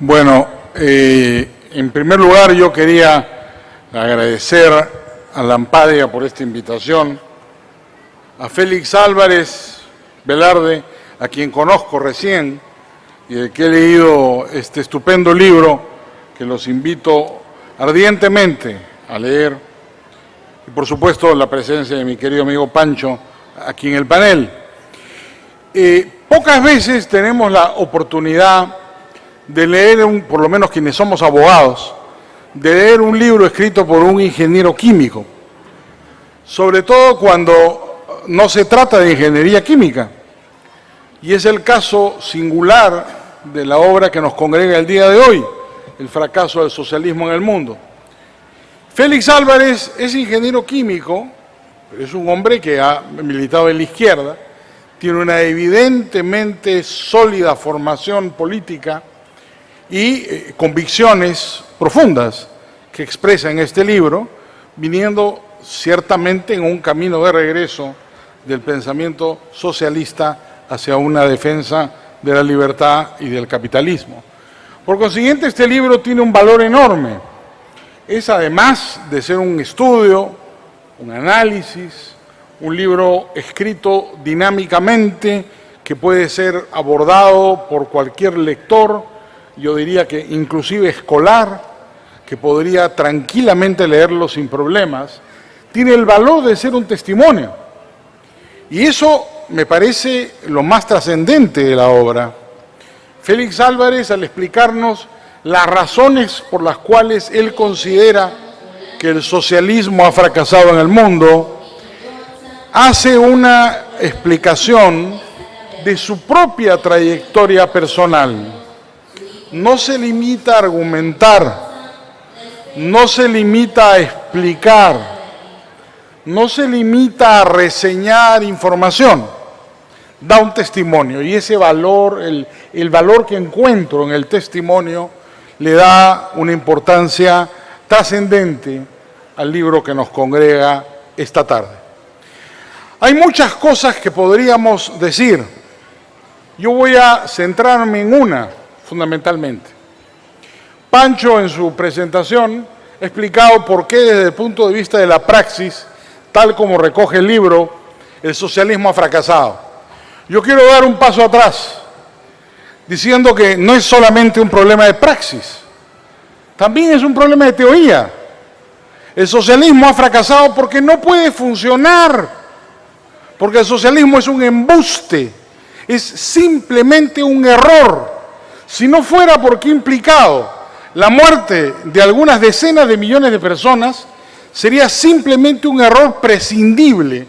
Bueno, en primer lugar yo quería agradecer a la Ampadia por esta invitación, a Félix Álvarez Velarde, a quien conozco recién y de que he leído este estupendo libro que los invito ardientemente a leer, y por supuesto la presencia de mi querido amigo Pancho aquí en el panel. Pocas veces tenemos la oportunidad de leer, por lo menos quienes somos abogados, de leer un libro escrito por un ingeniero químico, sobre todo cuando no se trata de ingeniería química, y es el caso singular de la obra que nos congrega el día de hoy, El fracaso del socialismo en el mundo. Félix Álvarez es ingeniero químico, es un hombre que ha militado en la izquierda, tiene una evidentemente sólida formación política y convicciones profundas que expresa en este libro, viniendo ciertamente en un camino de regreso del pensamiento socialista hacia una defensa de la libertad y del capitalismo. Por consiguiente, este libro tiene un valor enorme. Es, además de ser un estudio, un análisis, un libro escrito dinámicamente que puede ser abordado por cualquier lector, yo diría que inclusive escolar, que podría tranquilamente leerlo sin problemas, tiene el valor de ser un testimonio. Y eso me parece lo más trascendente de la obra. Félix Álvarez, al explicarnos las razones por las cuales él considera que el socialismo ha fracasado en el mundo, hace una explicación de su propia trayectoria personal. No se limita a argumentar, no se limita a explicar, no se limita a reseñar información, da un testimonio y ese valor, el valor que encuentro en el testimonio, le da una importancia trascendente al libro que nos congrega esta tarde. Hay muchas cosas que podríamos decir. Yo voy a centrarme en una, fundamentalmente. Pancho, en su presentación, ha explicado por qué, desde el punto de vista de la praxis, tal como recoge el libro, el socialismo ha fracasado. Yo quiero dar un paso atrás, diciendo que no es solamente un problema de praxis, también es un problema de teoría. El socialismo ha fracasado porque no puede funcionar, porque el socialismo es un embuste, es simplemente un error. Si no fuera porque ha implicado la muerte de algunas decenas de millones de personas, sería simplemente un error prescindible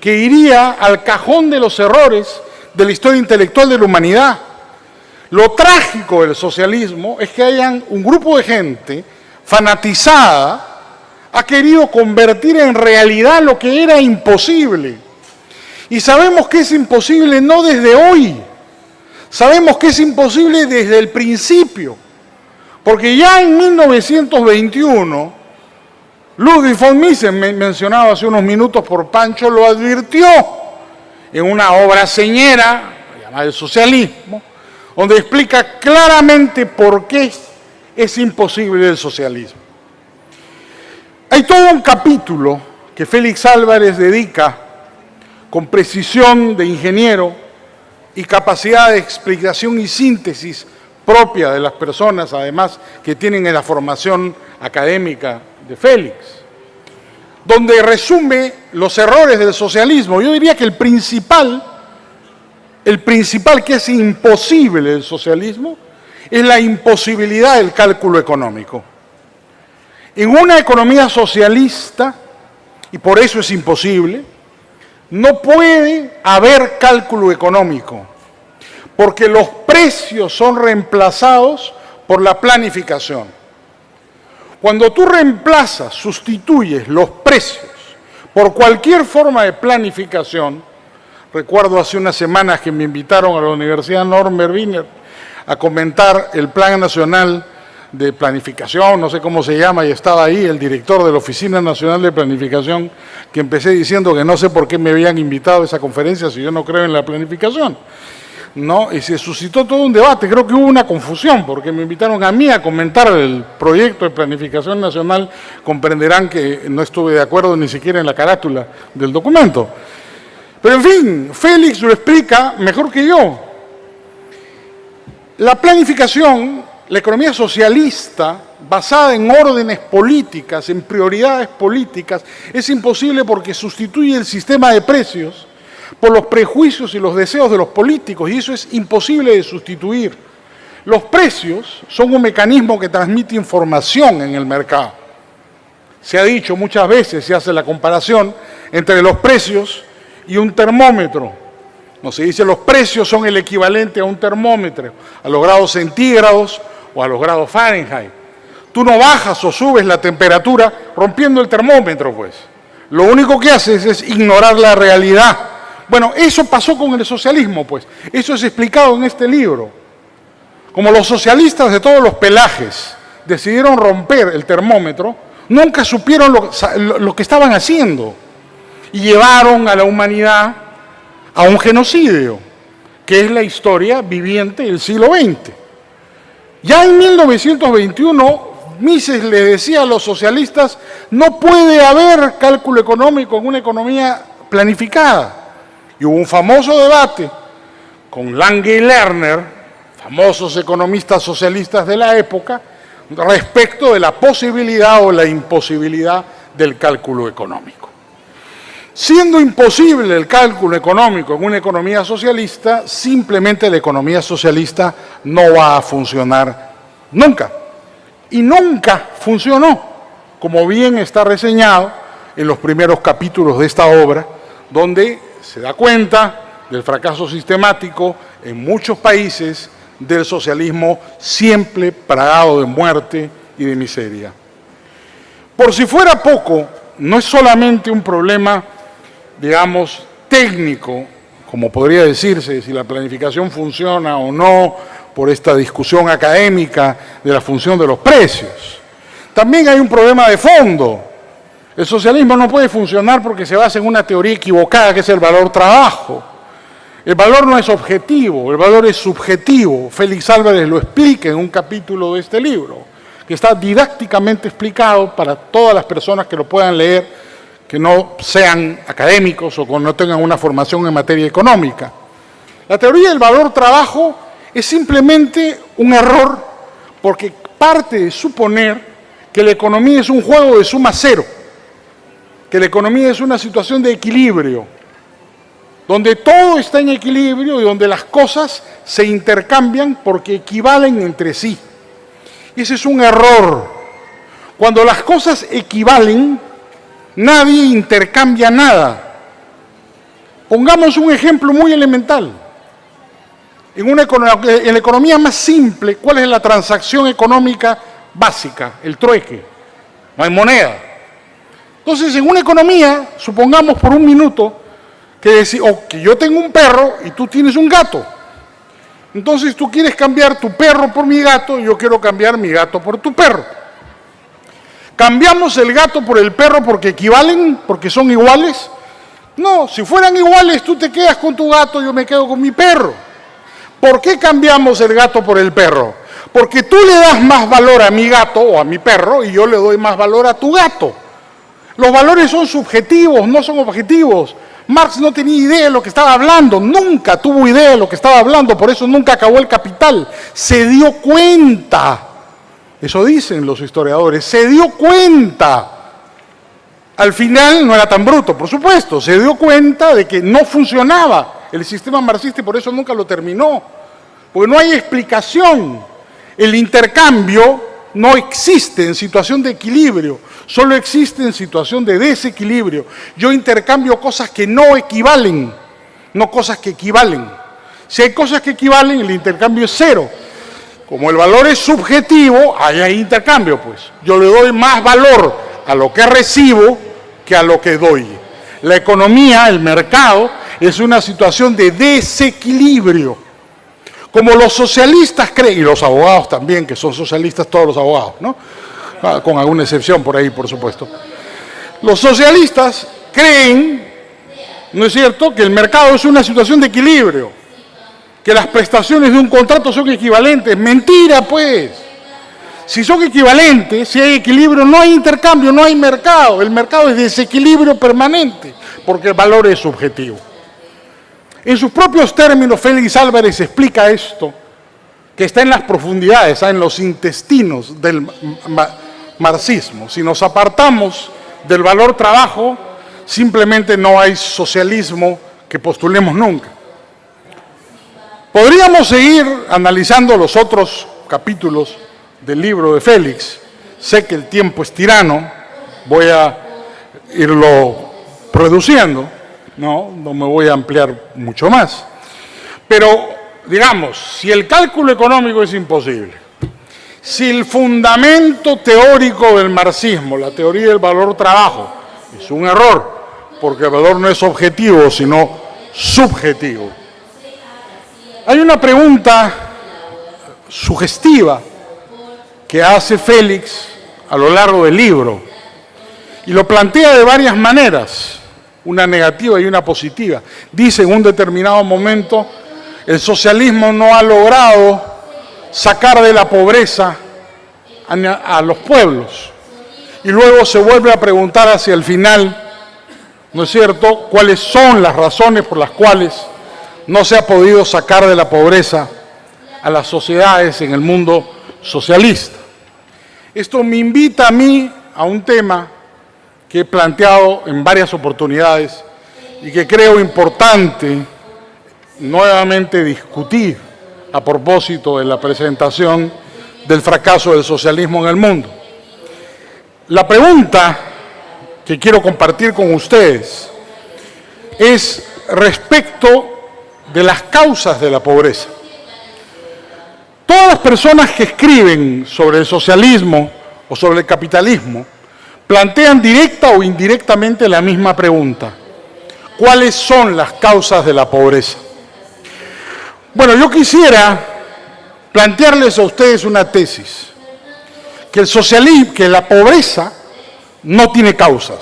que iría al cajón de los errores de la historia intelectual de la humanidad. Lo trágico del socialismo es que hayan un grupo de gente fanatizada ha querido convertir en realidad lo que era imposible. Y sabemos que es imposible no desde hoy, sabemos que es imposible desde el principio, porque ya en 1921, Ludwig von Mises, mencionado hace unos minutos por Pancho, lo advirtió en una obra señera llamada El socialismo, donde explica claramente por qué es imposible el socialismo. Hay todo un capítulo que Félix Álvarez dedica con precisión de ingeniero y capacidad de explicación y síntesis propia de las personas, además, que tienen en la formación académica de Félix, donde resume los errores del socialismo. Yo diría que el principal que es imposible del socialismo es la imposibilidad del cálculo económico. En una economía socialista, y por eso es imposible, no puede haber cálculo económico, porque los precios son reemplazados por la planificación. Cuando tú reemplazas, sustituyes los precios por cualquier forma de planificación, recuerdo hace unas semanas que me invitaron a la Universidad Norbert Wiener a comentar el Plan Nacional de Planificación, no sé cómo se llama, y estaba ahí el director de la Oficina Nacional de Planificación, que empecé diciendo que no sé por qué me habían invitado a esa conferencia si yo no creo en la planificación. ¿no? Y se suscitó todo un debate. Creo que hubo una confusión, porque me invitaron a mí a comentar el proyecto de planificación nacional. Comprenderán que no estuve de acuerdo ni siquiera en la carátula del documento. Pero en fin, Félix lo explica mejor que yo. La planificación, la economía socialista, basada en órdenes políticas, en prioridades políticas, es imposible porque sustituye el sistema de precios por los prejuicios y los deseos de los políticos, y eso es imposible de sustituir. Los precios son un mecanismo que transmite información en el mercado. Se ha dicho muchas veces, se hace la comparación entre los precios y un termómetro. No se dice los precios son el equivalente a un termómetro, a los grados centígrados o a los grados Fahrenheit. Tú no bajas o subes la temperatura rompiendo el termómetro, pues. Lo único que haces es ignorar la realidad. Bueno, eso pasó con el socialismo, pues. Eso es explicado en este libro. Como los socialistas de todos los pelajes decidieron romper el termómetro, nunca supieron lo que estaban haciendo. Y llevaron a la humanidad a un genocidio, que es la historia viviente del siglo XX. Ya en 1921, Mises le decía a los socialistas, no puede haber cálculo económico en una economía planificada. Y hubo un famoso debate con Lange y Lerner, famosos economistas socialistas de la época, respecto de la posibilidad o la imposibilidad del cálculo económico. Siendo imposible el cálculo económico en una economía socialista, simplemente la economía socialista no va a funcionar nunca. Y nunca funcionó, como bien está reseñado en los primeros capítulos de esta obra, donde se da cuenta del fracaso sistemático en muchos países del socialismo siempre plagado de muerte y de miseria. Por si fuera poco, no es solamente un problema, digamos, técnico, como podría decirse, si la planificación funciona o no, por esta discusión académica de la función de los precios. También hay un problema de fondo. El socialismo no puede funcionar porque se basa en una teoría equivocada, que es el valor trabajo. El valor no es objetivo, el valor es subjetivo. Félix Álvarez lo explica en un capítulo de este libro, que está didácticamente explicado para todas las personas que lo puedan leer, que no sean académicos o que no tengan una formación en materia económica. La teoría del valor trabajo es simplemente un error porque parte de suponer que la economía es un juego de suma cero, que la economía es una situación de equilibrio, donde todo está en equilibrio y donde las cosas se intercambian porque equivalen entre sí. Y ese es un error. Cuando las cosas equivalen, nadie intercambia nada. Pongamos un ejemplo muy elemental. En la economía más simple, ¿cuál es la transacción económica básica? El trueque. No hay moneda. Entonces, en una economía, supongamos por un minuto, que yo tengo un perro y tú tienes un gato. Entonces, tú quieres cambiar tu perro por mi gato y yo quiero cambiar mi gato por tu perro. ¿Cambiamos el gato por el perro porque equivalen, porque son iguales? No, si fueran iguales, tú te quedas con tu gato, yo me quedo con mi perro. ¿Por qué cambiamos el gato por el perro? Porque tú le das más valor a mi gato o a mi perro y yo le doy más valor a tu gato. Los valores son subjetivos, no son objetivos. Marx no tenía idea de lo que estaba hablando, nunca tuvo idea de lo que estaba hablando, por eso nunca acabó el Capital. Se dio cuenta, eso dicen los historiadores, se dio cuenta. Al final no era tan bruto, por supuesto, se dio cuenta de que no funcionaba el sistema marxista y por eso nunca lo terminó, porque no hay explicación. El intercambio no existe en situación de equilibrio, solo existe en situación de desequilibrio. Yo intercambio cosas que no equivalen, no cosas que equivalen. Si hay cosas que equivalen, el intercambio es cero. Como el valor es subjetivo, ahí hay intercambio, pues. Yo le doy más valor a lo que recibo que a lo que doy. La economía, el mercado, es una situación de desequilibrio. Como los socialistas creen, y los abogados también, que son socialistas todos los abogados, ¿no? Con alguna excepción por ahí, por supuesto. Los socialistas creen, ¿no es cierto?, que el mercado es una situación de equilibrio. que las prestaciones de un contrato son equivalentes. Mentira, pues. Si son equivalentes, si hay equilibrio, no hay intercambio, no hay mercado. El mercado es desequilibrio permanente, porque el valor es subjetivo. En sus propios términos, Félix Álvarez explica esto, que está en las profundidades, en los intestinos del marxismo. Si nos apartamos del valor trabajo, simplemente no hay socialismo que postulemos nunca. Podríamos seguir analizando los otros capítulos del libro de Félix. Sé que el tiempo es tirano, voy a irlo produciendo, no me voy a ampliar mucho más. Pero, digamos, si el cálculo económico es imposible, si el fundamento teórico del marxismo, la teoría del valor trabajo, es un error, porque el valor no es objetivo, sino subjetivo. Hay una pregunta sugestiva que hace Félix a lo largo del libro, y lo plantea de varias maneras, una negativa y una positiva. Dice en un determinado momento, el socialismo no ha logrado sacar de la pobreza a los pueblos. Y luego se vuelve a preguntar hacia el final, ¿no es cierto?, cuáles son las razones por las cuales no se ha podido sacar de la pobreza a las sociedades en el mundo socialista. Esto me invita a mí a un tema que he planteado en varias oportunidades y que creo importante nuevamente discutir a propósito de la presentación del fracaso del socialismo en el mundo. La pregunta que quiero compartir con ustedes es respecto de las causas de la pobreza. Todas las personas que escriben sobre el socialismo o sobre el capitalismo plantean directa o indirectamente la misma pregunta: ¿cuáles son las causas de la pobreza? Bueno, yo quisiera plantearles a ustedes una tesis, que el socialismo, que la pobreza no tiene causas,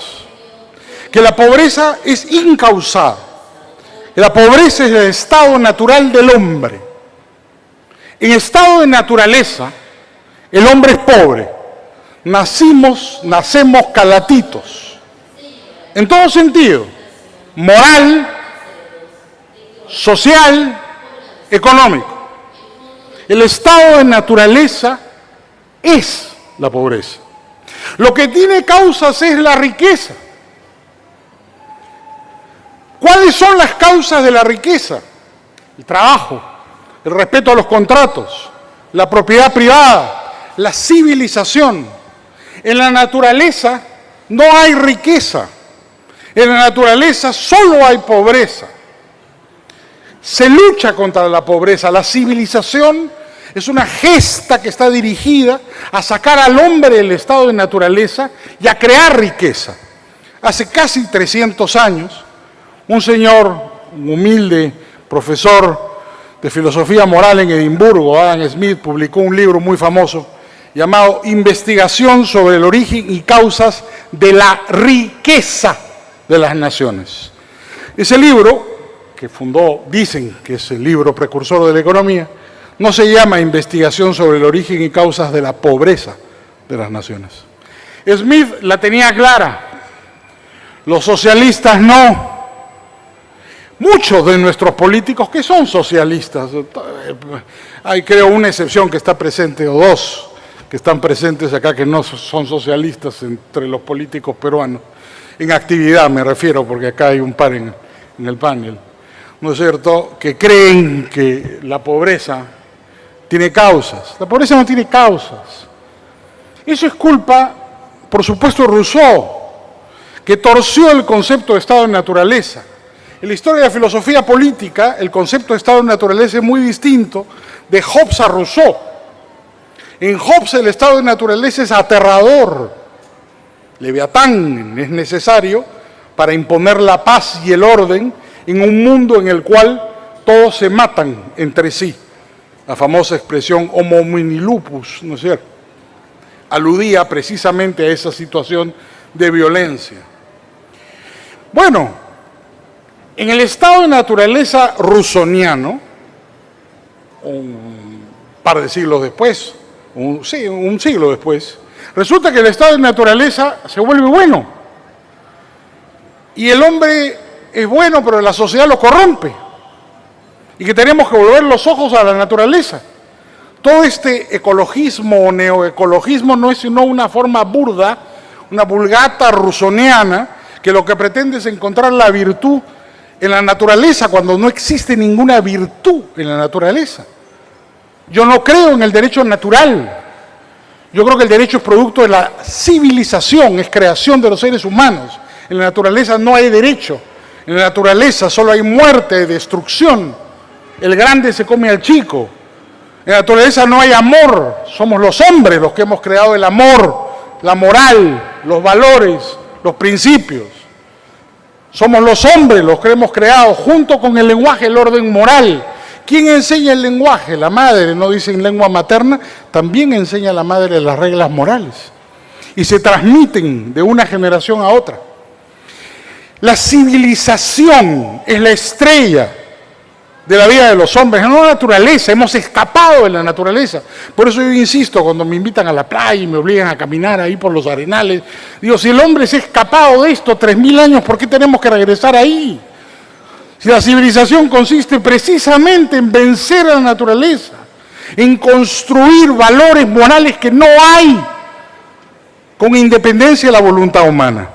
que la pobreza es incausada, que la pobreza es el estado natural del hombre. En estado de naturaleza, el hombre es pobre. Nacemos calatitos, en todo sentido, moral, social, económico. El estado de naturaleza es la pobreza. Lo que tiene causas es la riqueza. ¿Cuáles son las causas de la riqueza? El trabajo, el respeto a los contratos, la propiedad privada, la civilización. En la naturaleza no hay riqueza. En la naturaleza solo hay pobreza. Se lucha contra la pobreza. La civilización es una gesta que está dirigida a sacar al hombre del estado de naturaleza y a crear riqueza. Hace casi 300 años, un señor, un humilde profesor de filosofía moral en Edimburgo, Adam Smith, publicó un libro muy famoso llamado Investigación sobre el origen y causas de la riqueza de las naciones. Ese libro, que fundó, dicen que es el libro precursor de la economía, no se llama Investigación sobre el origen y causas de la pobreza de las naciones. Smith la tenía clara, los socialistas no. Muchos de nuestros políticos que son socialistas, hay creo una excepción que está presente, o dos que están presentes acá que no son socialistas entre los políticos peruanos, en actividad me refiero, porque acá hay un par en el panel, ¿no es cierto?, que creen que la pobreza tiene causas. La pobreza no tiene causas. Eso es culpa, por supuesto, de Rousseau, que torció el concepto de estado de naturaleza. En la historia de la filosofía política, el concepto de estado de naturaleza es muy distinto de Hobbes a Rousseau. En Hobbes el estado de naturaleza es aterrador. Leviatán es necesario para imponer la paz y el orden en un mundo en el cual todos se matan entre sí. La famosa expresión homo homini lupus, ¿no es cierto?, aludía precisamente a esa situación de violencia. Bueno, en el estado de naturaleza rusoniano, un par de siglos después, un siglo después, resulta que el estado de naturaleza se vuelve bueno. Y el hombre es bueno, pero la sociedad lo corrompe. Y que tenemos que volver los ojos a la naturaleza. Todo este ecologismo o neoecologismo no es sino una forma burda, una vulgata rusoniana, que lo que pretende es encontrar la virtud en la naturaleza cuando no existe ninguna virtud en la naturaleza. Yo no creo en el derecho natural. Yo creo que el derecho es producto de la civilización, es creación de los seres humanos. En la naturaleza no hay derecho. En la naturaleza solo hay muerte, destrucción. El grande se come al chico. En la naturaleza no hay amor. Somos los hombres los que hemos creado el amor, la moral, los valores, los principios. Somos los hombres los que hemos creado, junto con el lenguaje, el orden moral. ¿Quién enseña el lenguaje? La madre, no dice en lengua materna, también enseña la madre las reglas morales. Y se transmiten de una generación a otra. La civilización es la estrella de la vida de los hombres, no la naturaleza. Hemos escapado de la naturaleza. Por eso yo insisto, cuando me invitan a la playa y me obligan a caminar ahí por los arenales, digo, si el hombre se ha escapado de esto 3000 años, ¿por qué tenemos que regresar ahí? Si la civilización consiste precisamente en vencer a la naturaleza, en construir valores morales que no hay, con independencia de la voluntad humana.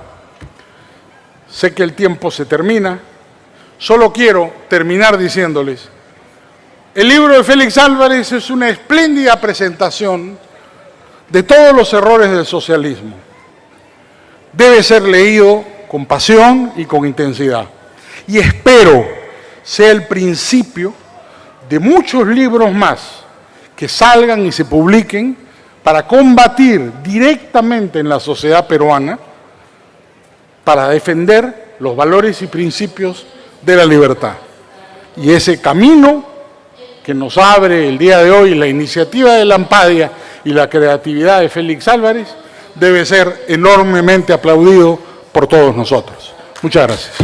Sé que el tiempo se termina, solo quiero terminar diciéndoles, el libro de Félix Álvarez es una espléndida presentación de todos los errores del socialismo. Debe ser leído con pasión y con intensidad. Y espero sea el principio de muchos libros más que salgan y se publiquen para combatir directamente en la sociedad peruana, para defender los valores y principios de la libertad. Y ese camino que nos abre el día de hoy la iniciativa de Lampadia y la creatividad de Félix Álvarez debe ser enormemente aplaudido por todos nosotros. Muchas gracias.